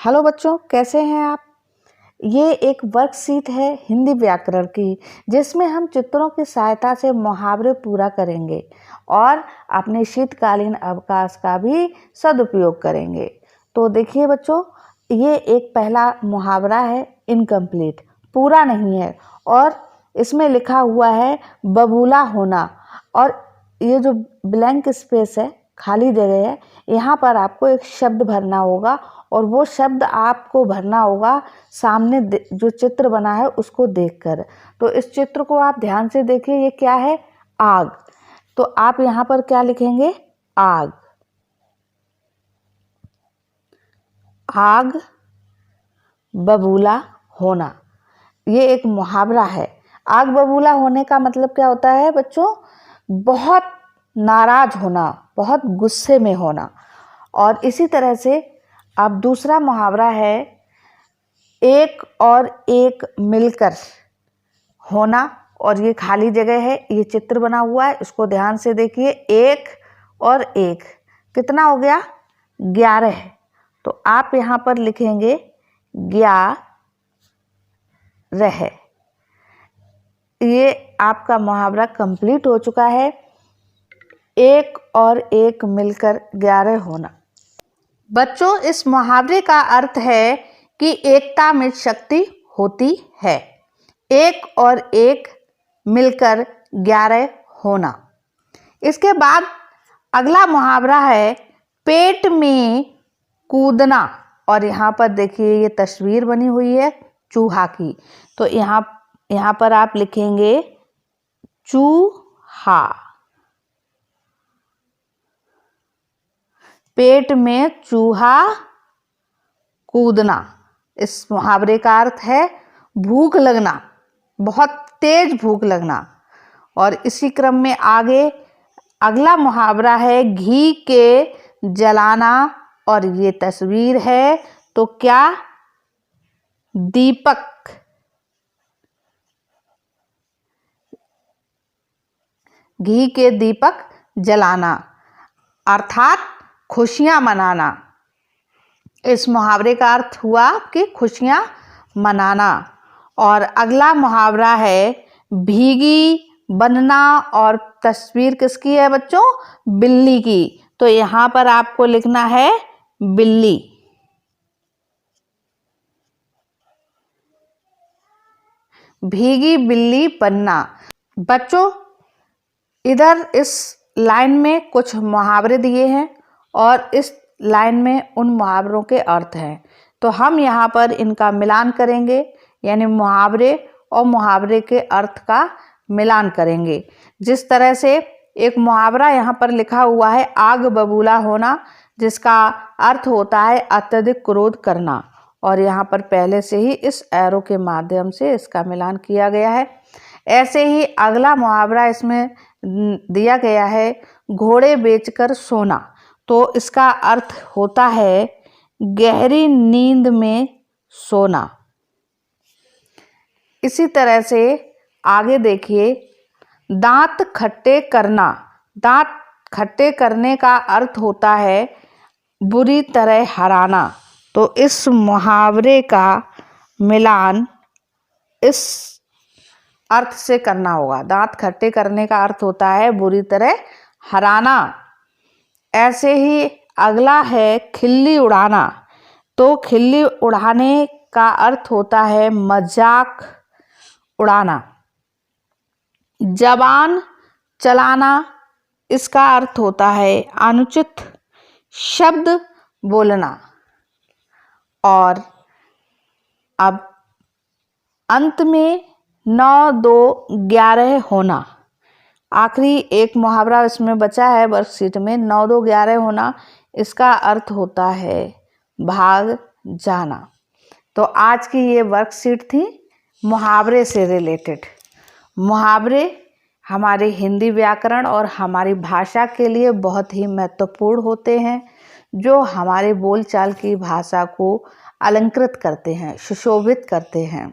Hello बच्चों, कैसे हैं आप। ये एक वर्कशीट है हिंदी व्याकरण की, जिसमें हम चित्रों की सहायता से मुहावरे पूरा करेंगे और अपने शीतकालीन अवकाश का भी सदुपयोग करेंगे। तो देखिए बच्चों, ये एक पहला मुहावरा है, इनकम्प्लीट, पूरा नहीं है, और इसमें लिखा हुआ है बबूला होना। और ये जो ब्लैंक स्पेस है, खाली जगह है, यहाँ पर आपको एक शब्द भरना होगा और वो शब्द आपको भरना होगा सामने जो चित्र बना है उसको देखकर। तो इस चित्र को आप ध्यान से देखिए, ये क्या है? आग। तो आप यहाँ पर क्या लिखेंगे? आग। आग बबूला होना, ये एक मुहावरा है। आग बबूला होने का मतलब क्या होता है बच्चों? बहुत नाराज होना, बहुत गुस्से में होना। और इसी तरह से अब दूसरा मुहावरा है, एक और एक मिलकर होना। और ये खाली जगह है, ये चित्र बना हुआ है, इसको ध्यान से देखिए। एक और एक कितना हो गया? 11। तो आप यहाँ पर लिखेंगे 11। ये आपका मुहावरा कंप्लीट हो चुका है। एक और एक मिलकर 11 होना। बच्चों, इस मुहावरे का अर्थ है कि एकता में शक्ति होती है। एक और एक मिलकर 11 होना। इसके बाद अगला मुहावरा है पेट में कूदना। और यहाँ पर देखिए, ये तस्वीर बनी हुई है चूहा की। तो यहाँ पर आप लिखेंगे चूहा। पेट में चूहा कूदना। इस मुहावरे का अर्थ है भूख लगना, बहुत तेज भूख लगना। और इसी क्रम में आगे अगला मुहावरा है घी के जलाना। और ये तस्वीर है, तो क्या? दीपक। घी के दीपक जलाना अर्थात खुशियां मनाना। इस मुहावरे का अर्थ हुआ कि खुशियां मनाना। और अगला मुहावरा है भीगी बनना। और तस्वीर किसकी है बच्चों? बिल्ली की। तो यहाँ पर आपको लिखना है बिल्ली। भीगी बिल्ली बनना। बच्चों, इधर इस लाइन में कुछ मुहावरे दिए हैं और इस लाइन में उन मुहावरों के अर्थ हैं। तो हम यहाँ पर इनका मिलान करेंगे, यानी मुहावरे और मुहावरे के अर्थ का मिलान करेंगे। जिस तरह से एक मुहावरा यहाँ पर लिखा हुआ है आग बबूला होना, जिसका अर्थ होता है अत्यधिक क्रोध करना। और यहाँ पर पहले से ही इस एरो के माध्यम से इसका मिलान किया गया है। ऐसे ही अगला मुहावरा इसमें दिया गया है घोड़े बेचकर सोना। तो इसका अर्थ होता है गहरी नींद में सोना। इसी तरह से आगे देखिए, दांत खट्टे करना। दांत खट्टे करने का अर्थ होता है बुरी तरह हराना। तो इस मुहावरे का मिलान इस अर्थ से करना होगा। दांत खट्टे करने का अर्थ होता है बुरी तरह हराना। ऐसे ही अगला है खिल्ली उड़ाना। तो खिल्ली उड़ाने का अर्थ होता है मजाक उड़ाना। जबान चलाना, इसका अर्थ होता है अनुचित शब्द बोलना। और अब अंत में 9, 2, 11 होना। आखिरी एक मुहावरा इसमें बचा है वर्कशीट में, 9, 2, 11 होना। इसका अर्थ होता है भाग जाना। तो आज की ये वर्कशीट थी मुहावरे से रिलेटेड। मुहावरे हमारे हिंदी व्याकरण और हमारी भाषा के लिए बहुत ही महत्वपूर्ण होते हैं, जो हमारे बोलचाल की भाषा को अलंकृत करते हैं, सुशोभित करते हैं।